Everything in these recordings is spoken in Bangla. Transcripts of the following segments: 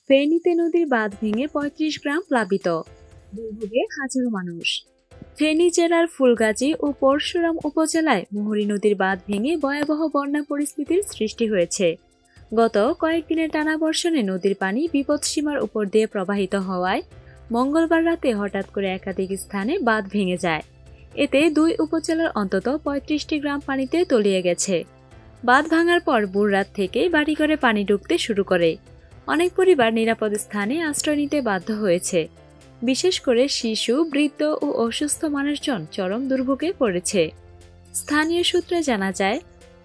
ফেনীতে নদীর বাঁধ ভেঙে ৩৫ গ্রাম প্লাবিত, দুর্ভোগে হাজারো মানুষ। ফেনী জেলার ফুলগাজী ও পরশুরাম উপজেলায় মুহুরী নদীর বাঁধ ভেঙে ভয়াবহ বন্যা পরিস্থিতির সৃষ্টি হয়েছে। গত কয়েকদিনের টানা বর্ষণে নদীর পানি বিপদসীমার উপর দিয়ে প্রবাহিত হওয়ায় মঙ্গলবার রাতে হঠাৎ করে একাধিক স্থানে বাঁধ ভেঙে যায়। এতে দুই উপজেলার অন্তত ৩৫টি গ্রাম পানিতে তলিয়ে গেছে। বাঁধ ভাঙার পর ভোর রাত থেকেই বাড়িঘরে পানি ঢুকতে শুরু করে। অনেক পরিবার নিরাপদ স্থানে আশ্রয় নিতে বাধ্য হয়েছে। বিশেষ করে শিশু, বৃদ্ধ ও অসুস্থ মানুষজন চরম দুর্ভোগে পড়েছে। স্থানীয় সূত্রে জানা যায়,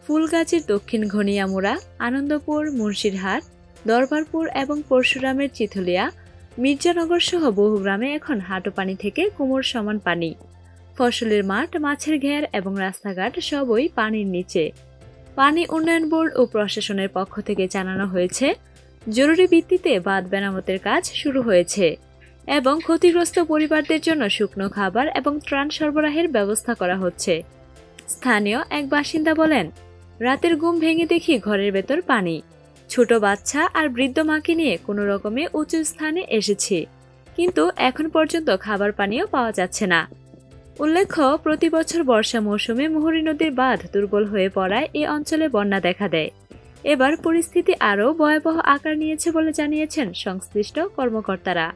ফুলগাজীর দক্ষিণ ঘনিয়ামুড়া, আনন্দপুর, মুন্সিরহাট, দরবারপুর এবং পরশুরামের চিথলিয়া, মির্জানগর সহ বহু গ্রামে এখন হাঁটু পানি থেকে কোমর সমান পানি। ফসলের মাঠ, মাছের ঘের এবং রাস্তাঘাট সবই পানির নিচে। পানি উন্নয়ন বোর্ড ও প্রশাসনের পক্ষ থেকে জানানো হয়েছে, জরুরি ভিত্তিতে বাঁধ মেরামতের কাজ শুরু হয়েছে এবং ক্ষতিগ্রস্ত পরিবারদের জন্য শুকনো খাবার এবং ত্রাণ সরবরাহের ব্যবস্থা করা হচ্ছে। স্থানীয় এক বাসিন্দা বলেন, রাতের ঘুম ভেঙে দেখি ঘরের ভেতর পানি। ছোট বাচ্চা আর বৃদ্ধ মাকে নিয়ে কোনো রকমে উঁচু স্থানে এসেছি, কিন্তু এখন পর্যন্ত খাবার পানিও পাওয়া যাচ্ছে না। উল্লেখ্য, প্রতি বছর বর্ষা মৌসুমে মুহুরী নদীর বাঁধ দুর্বল হয়ে পড়ায় এই অঞ্চলে বন্যা দেখা দেয়। এবার পরিস্থিতি আরও ভয়াবহ আকার নিয়েছে বলে জানিয়েছেন সংশ্লিষ্ট কর্মকর্তারা।